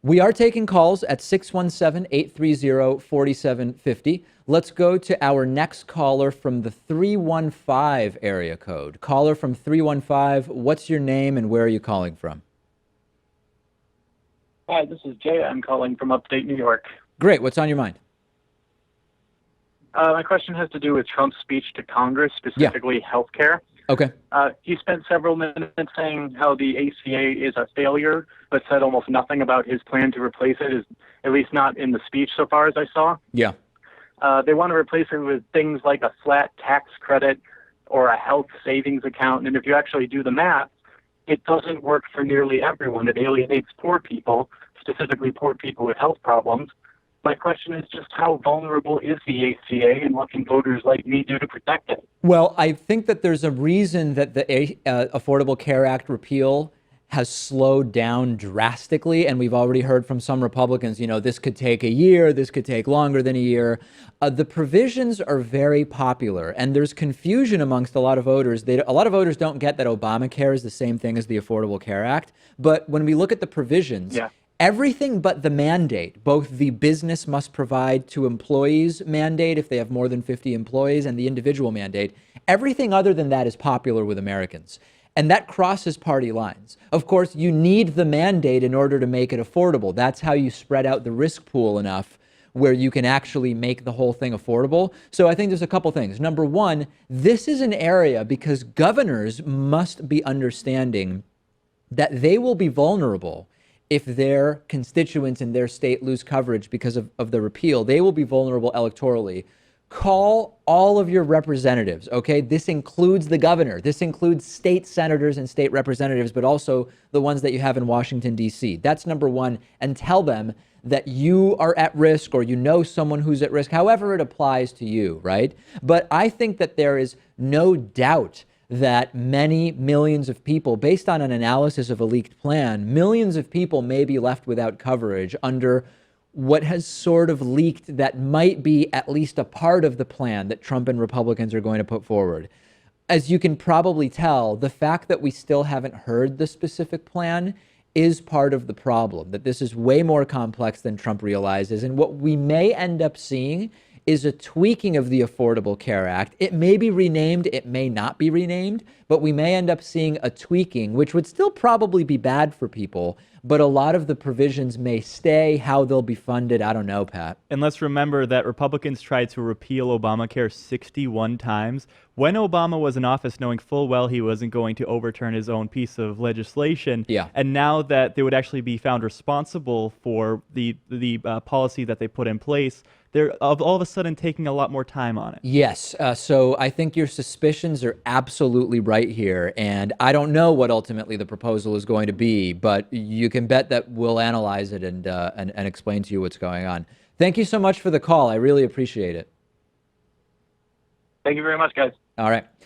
We are taking calls at 617-830-4750. Let's go to our next caller from the 315 area code. Caller from 315, what's your name and where are you calling from? Hi, this is Jay. I'm calling from upstate New York. Great. What's on your mind? My question has to do with Trump's speech to Congress, specifically health care. Okay. He spent several minutes saying how the ACA is a failure, but said almost nothing about his plan to replace it, at least not in the speech so far as I saw. Yeah. They want to replace it with things like a flat tax credit or a health savings account. And if you actually do the math, it doesn't work for nearly everyone. It alienates poor people, specifically poor people with health problems. My question is just how vulnerable is the ACA and what can voters like me do to protect it? Well, I think that there's a reason that the Affordable Care Act repeal has slowed down drastically. And we've already heard from some Republicans, this could take a year, this could take longer than a year. The provisions are very popular and there's confusion amongst a lot of voters. A lot of voters don't get that Obamacare is the same thing as the Affordable Care Act. But when we look at the provisions, everything but the mandate, both the business must provide to employees mandate if they have more than 50 employees and the individual mandate, everything other than that is popular with Americans. And that crosses party lines. Of course, you need the mandate in order to make it affordable. That's how you spread out the risk pool enough where you can actually make the whole thing affordable. So I think there's a couple things. Number one, this is an area because governors must be understanding that they will be vulnerable if their constituents in their state lose coverage because of the repeal. They will be vulnerable electorally. Call all of your representatives, okay? This includes the governor. This includes state senators and state representatives, but also the ones that you have in Washington, D.C. That's number one. And tell them that you are at risk or someone who's at risk, however it applies to you, right? But I think that there is no doubt that many millions of people, based on an analysis of a leaked plan, millions of people may be left without coverage under what has sort of leaked that might be at least a part of the plan that Trump and Republicans are going to put forward. As you can probably tell, the fact that we still haven't heard the specific plan is part of the problem, that this is way more complex than Trump realizes. And what we may end up seeing is a tweaking of the Affordable Care Act. It may be renamed, it may not be renamed, but we may end up seeing a tweaking, which would still probably be bad for people, but a lot of the provisions may stay. How they'll be funded, I don't know, Pat. And let's remember that Republicans tried to repeal Obamacare 61 times. When Obama was in office, knowing full well he wasn't going to overturn his own piece of legislation. Yeah. And now that they would actually be found responsible for the policy that they put in place, they're all of a sudden taking a lot more time on it. Yes. So I think your suspicions are absolutely right here. And I don't know what ultimately the proposal is going to be, but you can bet that we'll analyze it and explain to you what's going on. Thank you so much for the call. I really appreciate it. Thank you very much, guys. All right.